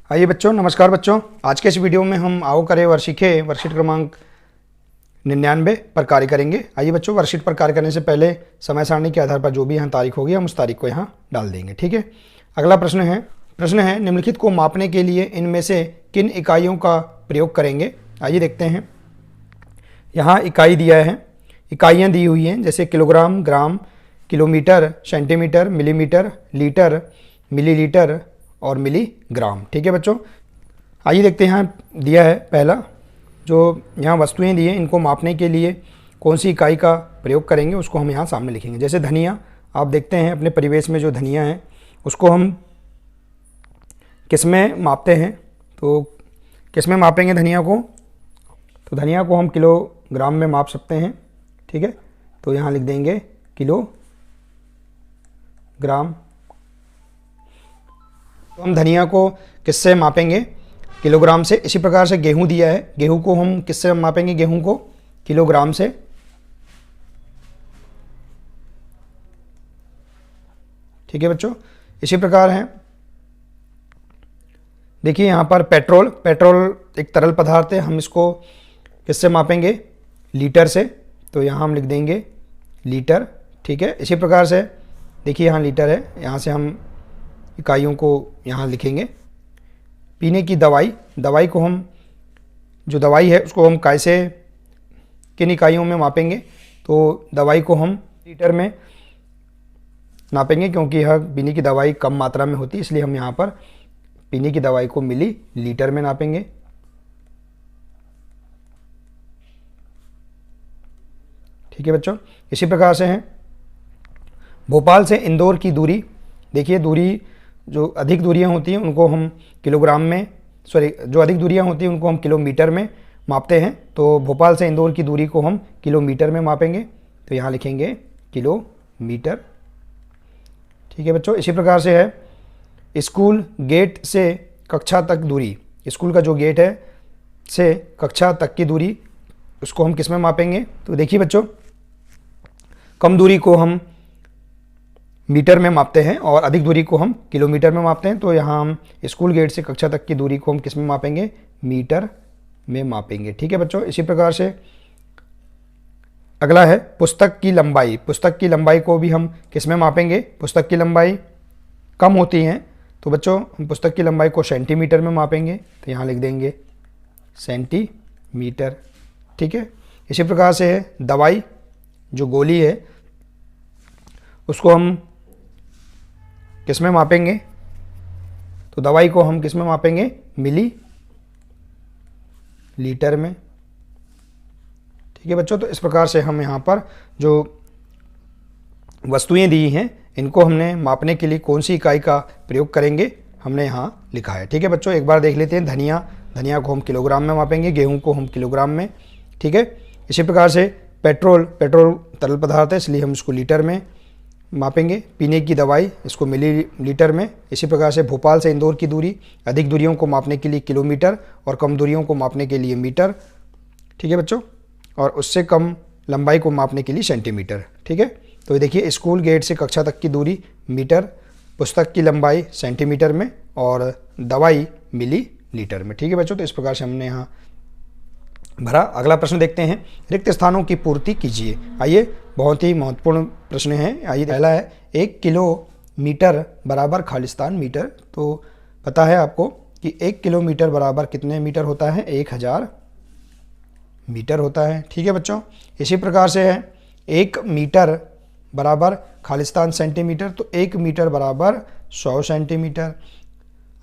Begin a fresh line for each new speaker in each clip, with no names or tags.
आइए बच्चों, नमस्कार बच्चों। आज के इस वीडियो में हम आओ करे वर्षीखे वर्कशीट क्रमांक 99 पर कार्य करेंगे। आइए बच्चों, वर्कशीट पर कार्य करने से पहले समय सारणी के आधार पर जो भी यहाँ तारीख होगी हम उस तारीख को यहाँ डाल देंगे। ठीक है। अगला प्रश्न है निम्नलिखित को मापने के लिए इनमें से किन इकाइयों का प्रयोग करेंगे। आइए देखते हैं। यहाँ इकाई दिया है, इकाइयाँ दी हुई हैं, जैसे kilogram, gram, kilometre, centimetre, millimetre, litre, millilitre और मिलीग्राम। ठीक है बच्चों। आइए देखते हैं। यहाँ दिया है पहला, जो यहाँ वस्तुएं दी हैं, इनको मापने के लिए कौन सी इकाई का प्रयोग करेंगे उसको हम यहाँ सामने लिखेंगे। जैसे धनिया, आप देखते हैं अपने परिवेश में जो धनिया है उसको हम किस में मापते हैं, तो किस में मापेंगे धनिया को, तो धनिया को हम किलोग्राम में माप सकते हैं। ठीक है, तो यहाँ लिख देंगे किलोग्राम। तो हम धनिया को किससे मापेंगे, किलोग्राम से। इसी प्रकार से गेहूं दिया है, गेहूं को हम किससे मापेंगे, गेहूं को किलोग्राम से। ठीक है बच्चों। इसी प्रकार है, देखिए यहाँ पर पेट्रोल, पेट्रोल एक तरल पदार्थ है, हम इसको किससे मापेंगे, लीटर से। तो यहाँ हम लिख देंगे लीटर। ठीक है। इसी प्रकार से देखिए यहाँ लीटर है, यहाँ से हम इकाइयों को यहाँ लिखेंगे। पीने की दवाई, दवाई को हम, जो दवाई है उसको हम कैसे, किन इकाइयों में मापेंगे, तो दवाई को हम लीटर में नापेंगे, क्योंकि यह पीने की दवाई कम मात्रा में होती है, इसलिए हम यहाँ पर पीने की दवाई को मिली लीटर में नापेंगे। ठीक है बच्चों। इसी प्रकार से है भोपाल से इंदौर की दूरी। देखिए दूरी, जो अधिक दूरियां होती हैं उनको हम किलोग्राम में, जो अधिक दूरियां होती हैं उनको हम किलोमीटर में मापते हैं। तो भोपाल से इंदौर की दूरी को हम किलोमीटर में मापेंगे, तो यहाँ लिखेंगे किलोमीटर। ठीक है बच्चों। इसी प्रकार से है स्कूल गेट से कक्षा तक दूरी, स्कूल का जो गेट है से कक्षा तक की दूरी, उसको हम किस में मापेंगे, तो देखिए बच्चों, कम दूरी को हम मीटर में मापते हैं और अधिक दूरी को हम किलोमीटर में मापते हैं। तो यहाँ हम स्कूल गेट से कक्षा तक की दूरी को हम किस में मापेंगे, मीटर में मापेंगे। ठीक है बच्चों। इसी प्रकार से अगला है पुस्तक की लंबाई। पुस्तक की लंबाई को भी हम किस में मापेंगे, पुस्तक की लंबाई कम होती हैं, तो बच्चों हम पुस्तक की लंबाई को सेंटीमीटर में मापेंगे, तो यहाँ लिख देंगे सेंटीमीटर। ठीक है। इसी प्रकार से है दवाई, जो गोली है उसको हम किस में मापेंगे, तो दवाई को हम किस में मापेंगे, मिली लीटर में। ठीक है बच्चों। तो इस प्रकार से हम यहाँ पर जो वस्तुएं दी हैं इनको हमने मापने के लिए कौन सी इकाई का प्रयोग करेंगे हमने यहाँ लिखा है। ठीक है बच्चों। एक बार देख लेते हैं। धनिया, धनिया को हम किलोग्राम में मापेंगे, गेहूं को हम किलोग्राम में। ठीक है। इसी प्रकार से पेट्रोल, पेट्रोल तरल पदार्थ है इसलिए हम इसको लीटर में मापेंगे। पीने की दवाई, इसको मिली लीटर में। इसी प्रकार से भोपाल से इंदौर की दूरी, अधिक दूरियों को मापने के लिए किलोमीटर और कम दूरियों को मापने के लिए मीटर। ठीक है बच्चों। और उससे कम लंबाई को मापने के लिए सेंटीमीटर। ठीक है। तो देखिए स्कूल गेट से कक्षा तक की दूरी मीटर, पुस्तक की लंबाई सेंटीमीटर में और दवाई मिली लीटर में। ठीक है बच्चों। तो इस प्रकार से हमने यहाँ भरा। अगला प्रश्न देखते हैं। रिक्त स्थानों की पूर्ति कीजिए। आइए, बहुत ही महत्वपूर्ण प्रश्न है। आइए, पहला है 1 किलोमीटर बराबर खालिस्तान मीटर। तो पता है आपको कि 1 किलोमीटर बराबर कितने मीटर होता है, 1000 मीटर होता है। ठीक है बच्चों। इसी प्रकार से है 1 मीटर बराबर खालिस्तान सेंटीमीटर, तो 1 मीटर बराबर 100 सेंटीमीटर।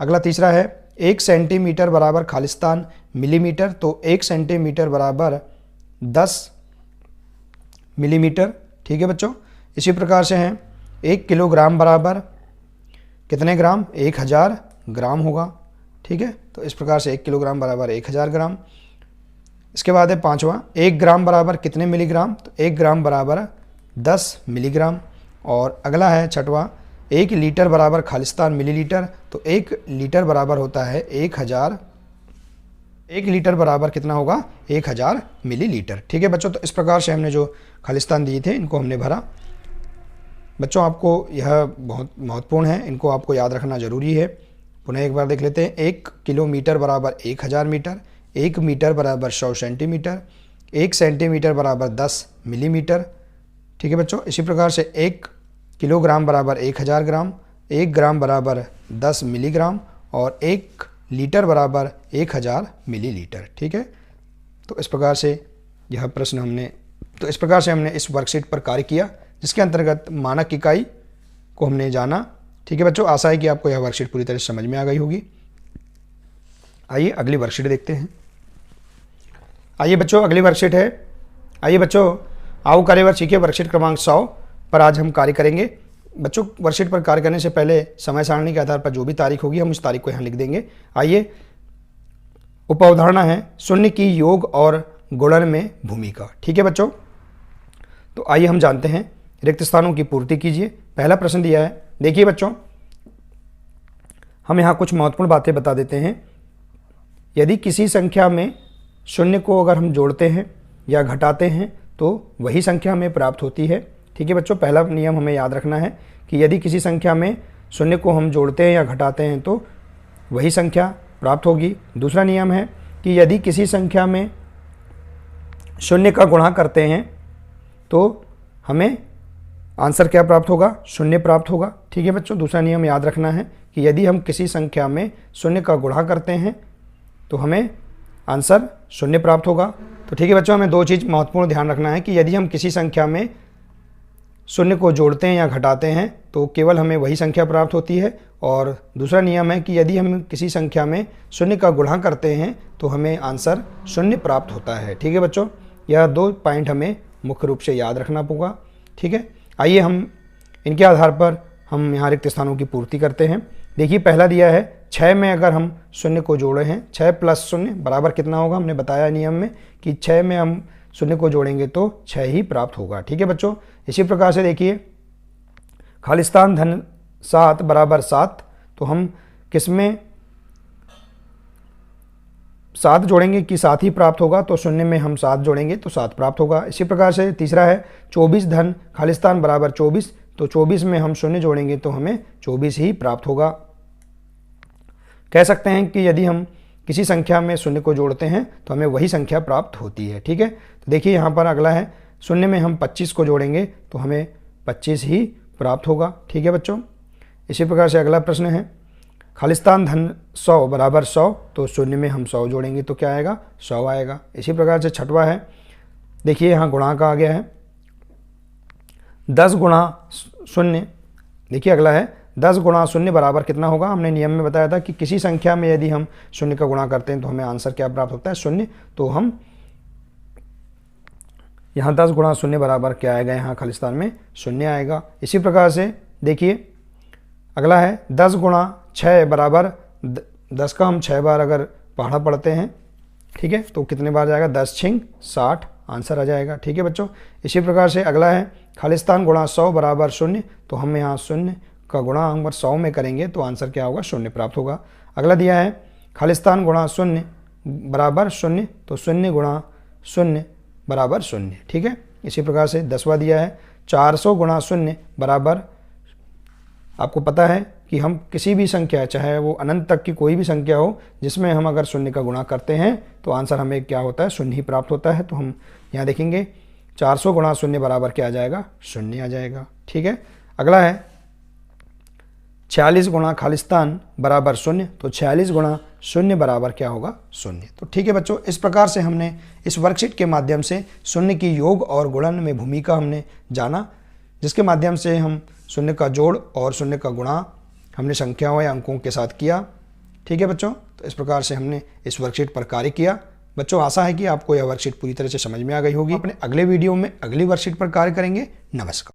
अगला तीसरा है 1 सेंटीमीटर बराबर खालिस्तान मिलीमीटर, तो 1 सेंटीमीटर बराबर 10 मिलीमीटर। ठीक है बच्चों। इसी प्रकार से हैं 1 किलोग्राम बराबर कितने ग्राम, 1000 ग्राम होगा। ठीक है। तो इस प्रकार से 1 किलोग्राम बराबर 1000 ग्राम। इसके बाद है पांचवा, 1 ग्राम बराबर कितने मिलीग्राम, तो 1 ग्राम बराबर 10 मिलीग्राम। और अगला है छठवां, 1 लीटर बराबर खालिस्तान मिलीलीटर, तो 1 लीटर बराबर होता है 1000, 1 लीटर बराबर कितना होगा, 1000 मिलीलीटर। ठीक है बच्चों। तो इस प्रकार से हमने जो खालिस्तान दिए थे इनको हमने भरा। बच्चों आपको यह बहुत महत्वपूर्ण है, इनको आपको याद रखना ज़रूरी है। पुनः एक बार देख लेते हैं। 1 किलोमीटर बराबर 1000 मीटर, 1 मीटर बराबर 100 सेंटीमीटर, 1 सेंटीमीटर बराबर 10 मिलीमीटर। ठीक है बच्चों, इसी प्रकार से 1 किलोग्राम बराबर 1000 ग्राम, 1 ग्राम बराबर 10 मिलीग्राम और 1 लीटर बराबर 1000 मिलीलीटर। ठीक है, तो इस प्रकार से यह प्रश्न हमने इस वर्कशीट पर कार्य किया, जिसके अंतर्गत मानक इकाई को हमने जाना। ठीक है बच्चों, आशा है कि आपको यह वर्कशीट पूरी तरह से समझ में आ गई होगी। आइए अगली वर्कशीट देखते हैं। आइए बच्चों, अगली वर्कशीट है, आइए बच्चों आओ कार्यवर सीखिए वर्कशीट क्रमांक 100 पर आज हम कार्य करेंगे। बच्चों, वर्कशीट पर कार्य करने से पहले समय सारणी के आधार पर जो भी तारीख होगी हम उस तारीख को यहाँ लिख देंगे। आइए, उपावधारणा है शून्य की योग और गुणन में भूमिका। ठीक है बच्चों, तो आइए हम जानते हैं। रिक्त स्थानों की पूर्ति कीजिए। पहला प्रश्न दिया है, देखिए बच्चों, हम यहाँ कुछ महत्वपूर्ण बातें बता देते हैं। यदि किसी संख्या में शून्य को अगर हम जोड़ते हैं या घटाते हैं तो वही संख्या हमें प्राप्त होती है। ठीक है बच्चों, पहला नियम हमें याद रखना है कि यदि किसी संख्या में शून्य को हम जोड़ते हैं या घटाते हैं तो वही संख्या प्राप्त होगी। दूसरा नियम है कि यदि किसी संख्या में शून्य का गुणा करते हैं तो हमें आंसर क्या प्राप्त होगा? शून्य प्राप्त होगा। ठीक है बच्चों, दूसरा नियम याद रखना है कि यदि हम किसी संख्या में शून्य का गुणा करते हैं तो हमें आंसर शून्य प्राप्त होगा। तो ठीक है बच्चों, हमें दो चीज़ महत्वपूर्ण ध्यान रखना है कि यदि हम किसी संख्या में शून्य को जोड़ते हैं या घटाते हैं तो केवल हमें वही संख्या प्राप्त होती है, और दूसरा नियम है कि यदि हम किसी संख्या में शून्य का गुणा करते हैं तो हमें आंसर शून्य प्राप्त होता है। ठीक है बच्चों, यह दो पॉइंट हमें मुख्य रूप से याद रखना होगा। ठीक है, आइए हम इनके आधार पर हम यहाँ रिक्त स्थानों की पूर्ति करते हैं। देखिए, पहला दिया है 6 में अगर हम शून्य को जोड़े हैं, 6 प्लस शून्य बराबर कितना होगा? हमने बताया नियम में कि 6 में हम शून्य को जोड़ेंगे तो 6 ही प्राप्त होगा। ठीक है बच्चों, इसी प्रकार से देखिए, खालिस्तान धन 7 बराबर 7, तो हम किस में 7 जोड़ेंगे कि 7 ही प्राप्त होगा, तो शून्य में हम 7 जोड़ेंगे तो 7 प्राप्त होगा। इसी प्रकार से तीसरा है 24 धन खालिस्तान बराबर 24, तो 24 में हम शून्य जोड़ेंगे तो हमें 24 ही प्राप्त होगा। कह सकते हैं कि यदि हम किसी संख्या में शून्य को जोड़ते हैं तो हमें वही संख्या प्राप्त होती है। ठीक है, तो देखिए यहाँ पर अगला है, शून्य में हम 25 को जोड़ेंगे तो हमें 25 ही प्राप्त होगा। ठीक है बच्चों, इसी प्रकार से अगला प्रश्न है, खालिस्तान धन 100 बराबर 100, तो शून्य में हम 100 जोड़ेंगे तो क्या आएगा? 100 आएगा। इसी प्रकार से छठवा है, देखिए यहाँ गुणांक आ गया है 10 गुणा शून्य। देखिए अगला है 10 गुणा शून्य बराबर कितना होगा? हमने नियम में बताया था कि किसी संख्या में यदि हम शून्य का गुणा करते हैं तो हमें आंसर क्या प्राप्त होता है? शून्य। तो हम यहाँ 10 गुणा शून्य बराबर क्या आएगा? यहाँ खालिस्तान में शून्य आएगा। इसी प्रकार से देखिए अगला है 10 गुणा 6 बराबर 10 का हम 6 बार अगर पहाड़ा पढ़ते हैं, ठीक है, तो कितने बार जाएगा? 10 छिंग 60 आंसर आ जाएगा। ठीक है बच्चों, इसी प्रकार से अगला है खालिस्तान गुणा 100 बराबर शून्य, तो हम यहाँ शून्य का गुणा हम 100 में करेंगे तो आंसर क्या होगा? शून्य प्राप्त होगा। अगला दिया है खालिस्तान गुणा शून्य बराबर शून्य, तो शून्य गुणा शून्य बराबर शून्य। ठीक है, इसी प्रकार से 10वां दिया है 400 गुणा शून्य बराबर, आपको पता है कि हम किसी भी संख्या, चाहे वो अनंत तक की कोई भी संख्या हो, जिसमें हम अगर शून्य का गुणा करते हैं तो आंसर हमें क्या होता है? शून्य ही प्राप्त होता है। तो हम यहाँ देखेंगे 400 गुणा शून्य बराबर क्या आ जाएगा? शून्य आ जाएगा। ठीक है, अगला है 46 गुणा खालिस्तान बराबर शून्य, तो 46 गुणा शून्य बराबर क्या होगा? शून्य। तो ठीक है बच्चों, इस प्रकार से हमने इस वर्कशीट के माध्यम से शून्य की योग और गुणन में भूमिका हमने जाना, जिसके माध्यम से हम शून्य का जोड़ और शून्य का गुणा हमने संख्याओं या अंकों के साथ किया। ठीक है बच्चों, तो इस प्रकार से हमने इस वर्कशीट पर कार्य किया। बच्चों, आशा है कि आपको यह वर्कशीट पूरी तरह से समझ में आ गई होगी। अपने अगले वीडियो में अगली वर्कशीट पर कार्य करेंगे। नमस्कार।